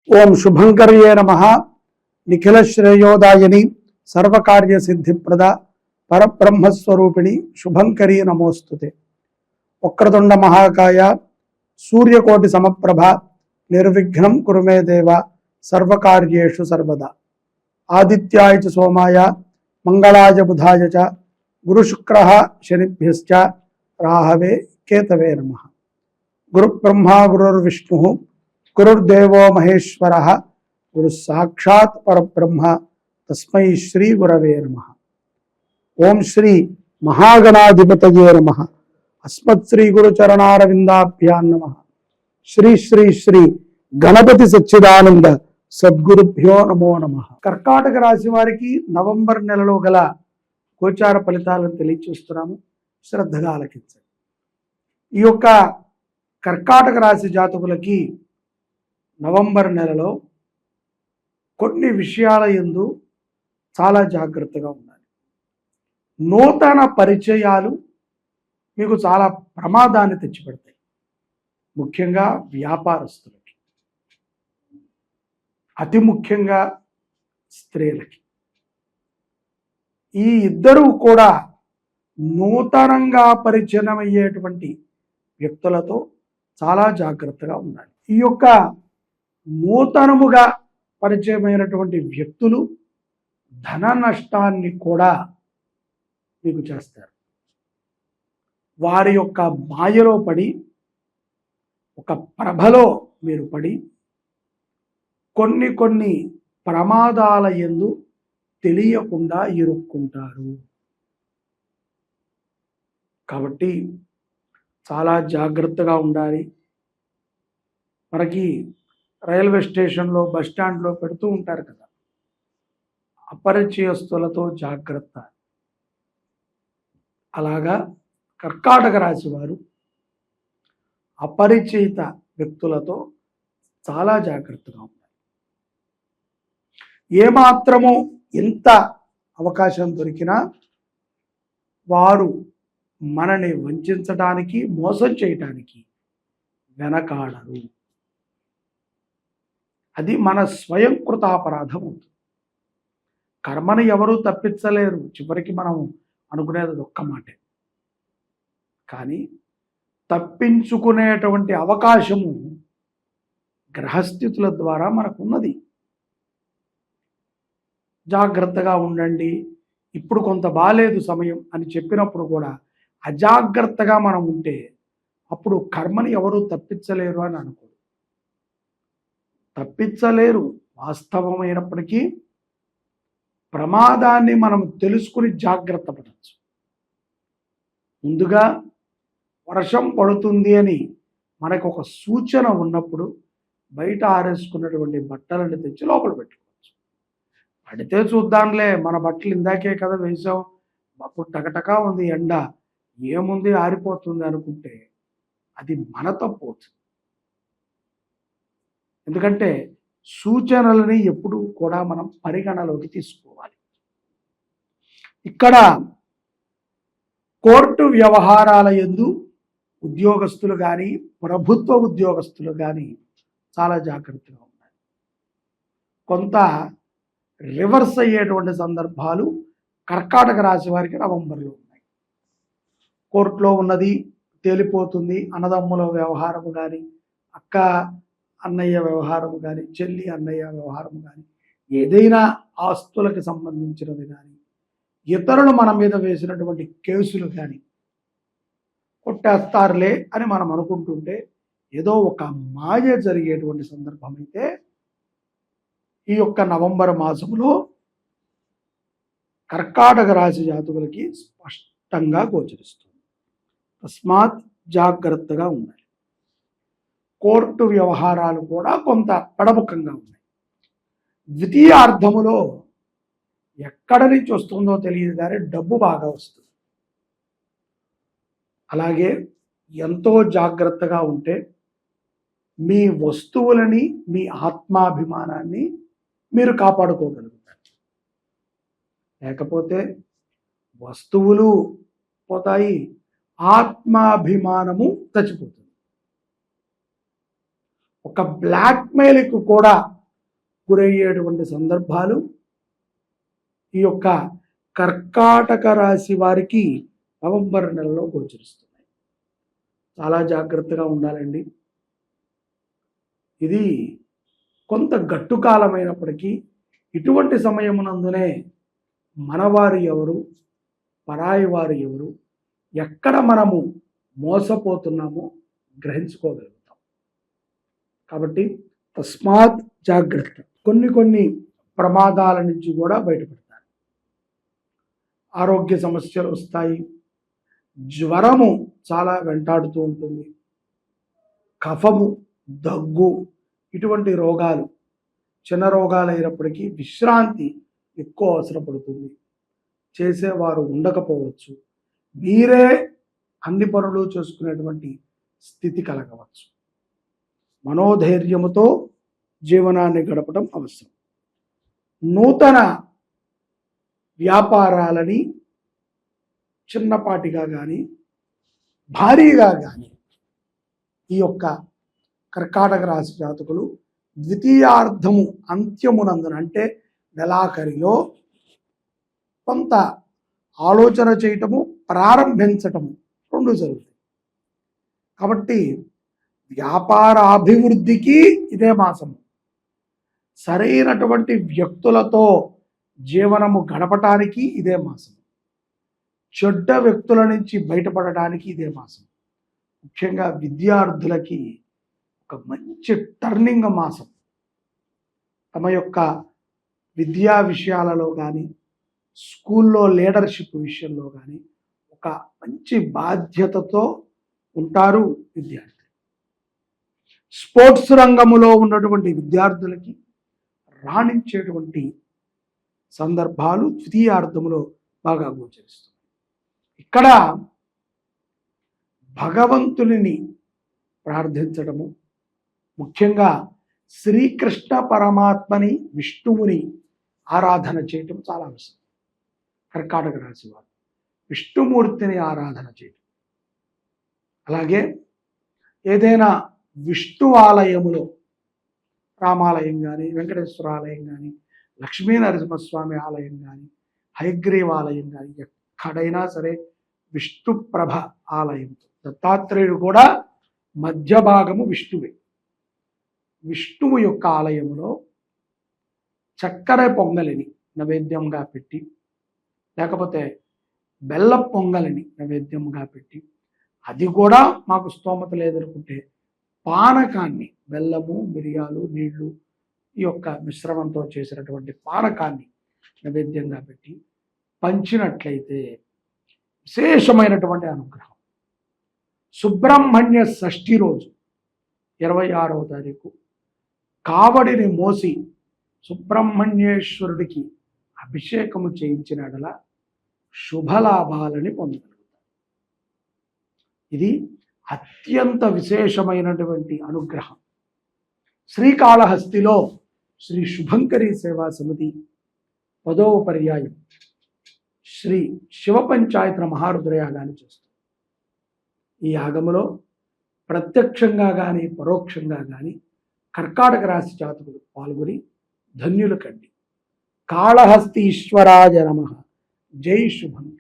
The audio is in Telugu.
ఓం శుభంకర్యే నమః. నిఖిల శ్రేయోదాయని సర్వకార్య సిద్ధిప్రద పరబ్రహ్మస్వరూపిణి శుభంకరీ నమోస్తుతే. వక్రతుండ మహాకాయ సూర్యకోటి సమప్రభ నిర్విఘ్నం కురు మే దేవ సర్వకార్యేషు సర్వదా. ఆదిత్యాయ చ సోమాయ మంగళాయ బుధాయ చ గురుశుక్రః శనిభ్యశ్చ రాహవే కేతవే నమః. గురుబ్రహ్మా గురుర్విష్ణుః గురుర్దేవో మహేశ్వరః గురు సాక్షాత్ పరబ్రహ్మ తస్మై శ్రీ గురవే నమః. ఓం శ్రీ మహాగణాధిపతయే నమః. అస్మత్ శ్రీ గురు చరణారవిందాభ్యాం నమః. శ్రీ శ్రీ శ్రీ గణపతి సచ్చిదానంద సద్గురుభ్యో నమో నమః. కర్కాటక రాశి వారికి నవంబర్ నెలలో గల గోచార ఫలితాలను తెలియచేస్తున్నాము, శ్రద్ధగా ఆలకించండి. ఈ యొక్క కర్కాటక రాశి జాతకులకి నవంబర్ నెలలో కొన్ని విషయాల యందు చాలా జాగ్రత్తగా ఉండాలి. నూతన పరిచయాలు మీకు చాలా ప్రమాదాన్ని తెచ్చిపెడతాయి, ముఖ్యంగా వ్యాపారస్తులకి, అతి ముఖ్యంగా స్త్రీలకి. ఈ ఇద్దరూ కూడా నూతనంగా పరిచయం అయ్యేటువంటి వ్యక్తులతో చాలా జాగ్రత్తగా ఉండాలి. ఈ యొక్క నూతనముగా పరిచయమైనటువంటి వ్యక్తులు ధన నష్టాన్ని కూడా మీకు చేస్తారు. వారి యొక్క మాయలో పడి, ఒక ప్రభలో మీరు పడి కొన్ని ప్రమాదాల యందు తెలియకుండా ఇరుక్కుంటారు. కాబట్టి చాలా జాగ్రత్తగా ఉండాలి. మనకి రైల్వే స్టేషన్లో, బస్ స్టాండ్లో పెడుతూ ఉంటారు కదా, అపరిచయస్తులతో జాగ్రత్త. అలాగా కర్కాటక రాశి వారు అపరిచిత వ్యక్తులతో చాలా జాగ్రత్తగా ఉండాలి. ఏమాత్రము ఎంత అవకాశం దొరికినా వారు మనని వంచడానికి, మోసం చేయటానికి వెనకాడరు. అది మన స్వయంకృతాపరాధం అవుతుంది. కర్మని ఎవరూ తప్పించలేరు. చివరికి మనం అనుకునేది ఒక్క మాటే, కానీ తప్పించుకునేటువంటి అవకాశము గ్రహస్థితుల ద్వారా మనకున్నది. జాగ్రత్తగా ఉండండి. ఇప్పుడు కొంత బాలేదు సమయం అని చెప్పినప్పుడు కూడా అజాగ్రత్తగా మనం ఉంటే అప్పుడు కర్మని ఎవరూ తప్పించలేరు అని అనుకో. తప్పించలేరు వాస్తవమైనప్పటికీ ప్రమాదాన్ని మనం తెలుసుకుని జాగ్రత్త పడవచ్చు. ముందుగా వర్షం పడుతుంది అని మనకు ఒక సూచన ఉన్నప్పుడు బయట ఆరేసుకున్నటువంటి బట్టలను తెచ్చి లోపల పెట్టుకోవచ్చు. పడితే చూద్దాంలే, మన బట్టలు ఇందాకే కదా వేసాం, అప్పుడు టకటకా ఉంది ఎండ, ఏముంది ఆరిపోతుంది అనుకుంటే అది మన తప్పు అవుతుంది. ఎందుకంటే సూచనలని ఎప్పుడు కూడా మనం పరిగణలోకి తీసుకోవాలి. ఇక్కడ కోర్టు వ్యవహారాల యందు ఉద్యోగస్తులు కానీ, ప్రభుత్వ ఉద్యోగస్తులు కానీ చాలా జాగ్రత్తగా ఉండాలి. కొంత రివర్స్ అయ్యేటువంటి సందర్భాలు కర్కాటక రాశి వారికి నవంబర్లో ఉన్నాయి. కోర్టులో ఉన్నది తేలిపోతుంది. అన్నదమ్ముల వ్యవహారము కానీ, అక్క అన్నయ్య వ్యవహారం కానీ, చెల్లి అన్నయ్య వ్యవహారం కానీ, ఏదైనా ఆస్తులకు సంబంధించినది కానీ, ఇతరులు మన మీద వేసినటువంటి కేసులు కానీ కొట్టేస్తారులే అని మనం అనుకుంటుంటే ఏదో ఒక మాయ జరిగేటువంటి సందర్భం అయితే ఈ యొక్క నవంబర్ మాసంలో కర్కాటక రాశి జాతకులకి స్పష్టంగా గోచరిస్తుంది. తస్మాత్ జాగ్రత్తగా ఉండాలి. కోర్టు వ్యవహారాలు కూడా కొంత ప్రముఖంగా ఉన్నాయి. ద్వితీయార్థములో ఎక్కడి నుంచి వస్తుందో తెలియదు కానీ డబ్బు బాగా వస్తుంది. అలాగే ఎంతో జాగ్రత్తగా ఉంటే మీ వస్తువులని, మీ ఆత్మాభిమానాన్ని మీరు కాపాడుకోగలుగుతారు. లేకపోతే వస్తువులు పోతాయి, ఆత్మాభిమానము చచ్చిపోతుంది. ఒక బ్లాక్మెయిల్కి కూడా గురయ్యేటువంటి సందర్భాలు ఈ యొక్క కర్కాటక రాశి వారికి నవంబర్ నెలలో గోచరిస్తున్నాయి. చాలా జాగ్రత్తగా ఉండాలండి. ఇది కొంత గట్టు కాలమైనప్పటికీ ఇటువంటి సమయమునందునే మనవారు ఎవరు, పరాయి వారు ఎవరు, ఎక్కడ మనము మోసపోతున్నామో గ్రహించుకోగలుగుతాం. కాబట్టి తస్మాత్ జాగ్రత్త. కొన్ని ప్రమాదాల నుంచి కూడా బయటపడతారు. ఆరోగ్య సమస్యలు వస్తాయి. జ్వరము చాలా వెంటాడుతూ ఉంటుంది. కఫము, దగ్గు, ఇటువంటి రోగాలు చిన్న రోగాలు అయినప్పటికీ విశ్రాంతి ఎక్కువ అవసరపడుతుంది. చేసేవారు ఉండకపోవచ్చు. మీరే అన్ని పనులు చేసుకునేటువంటి స్థితి కలగవచ్చు. మనోధైర్యముతో జీవనాన్ని గడపడం అవసరం. నూతన వ్యాపారాలని చిన్నపాటిగా కానీ భారీగా కానీ ఈ యొక్క కర్కాటక రాశి జాతకులు ద్వితీయార్థము అంత్యమునందున అంటే నెలాఖరిలో కొంత ఆలోచన చేయటము, ప్రారంభించటము రెండు జరుగుతాయి. కాబట్టి వ్యాపార అభివృద్ధికి ఇదే మాసము. సరైనటువంటి వ్యక్తులతో జీవనము గడపటానికి ఇదే మాసం. చెడ్డ వ్యక్తుల నుంచి బయటపడడానికి ఇదే మాసం. ముఖ్యంగా విద్యార్థులకి ఒక మంచి టర్నింగ్ మాసం. తమ యొక్క విద్యా విషయాలలో కానీ, స్కూల్లో లీడర్షిప్ విషయంలో కానీ ఒక మంచి బాధ్యతతో ఉంటారు విద్యార్థులు. స్పోర్ట్స్ రంగములో ఉన్నటువంటి విద్యార్థులకి రాణించేటువంటి సందర్భాలు ద్వితీయార్థములో బాగా గోచరిస్తుంది. ఇక్కడ భగవంతుని ప్రార్థించడము, ముఖ్యంగా శ్రీకృష్ణ పరమాత్మని, విష్ణువుని ఆరాధన చేయటం చాలా అవసరం. కర్కాటక రాశి వారు విష్ణుమూర్తిని ఆరాధన చేయటం, అలాగే ఏదైనా విష్ణు ఆలయములో రామాలయం కానీ, వెంకటేశ్వర ఆలయం కానీ, లక్ష్మీ నరసింహస్వామి ఆలయం కానీ, హయగ్రీవ ఆలయం కానీ, ఎక్కడైనా సరే విష్ణుప్రభ ఆలయంతో, దత్తాత్రేయుడు కూడా మధ్య భాగము విష్ణువే. విష్ణువు యొక్క ఆలయములో చక్కెర పొంగలిని నైవేద్యంగా పెట్టి, లేకపోతే బెల్ల పొంగలిని నైవేద్యంగా పెట్టి, అది కూడా మాకు స్తోమత లేదనుకుంటే పానకాన్ని, బెల్లము, మిరియాలు, నీళ్లు ఈ యొక్క మిశ్రమంతో చేసినటువంటి పానకాన్ని నైవేద్యంగా పెట్టి పంచినట్లయితే విశేషమైనటువంటి అనుగ్రహం. సుబ్రహ్మణ్య షష్ఠి రోజు 26వ తారీఖు కావడిని మోసి సుబ్రహ్మణ్యేశ్వరుడికి అభిషేకము చేయించినడల శుభలాభాలని పొందగలుగుతారు. ఇది అత్యంత విశేషమైనటువంటి అనుగ్రహం. శ్రీకాళహస్తిలో శ్రీ శుభంకరి సేవా సమితి 10వ పర్యాయం శ్రీ శివ పంచాయతన మహారుద్ర యాగాన్ని చేస్తుంది. ఈ యాగములో ప్రత్యక్షంగా కానీ పరోక్షంగా కానీ కర్కాటక రాశి జాతకులు పాల్గొని ధన్యులు కండి. కాళహస్తీశ్వరాయ నమః. జై శుభంకరి.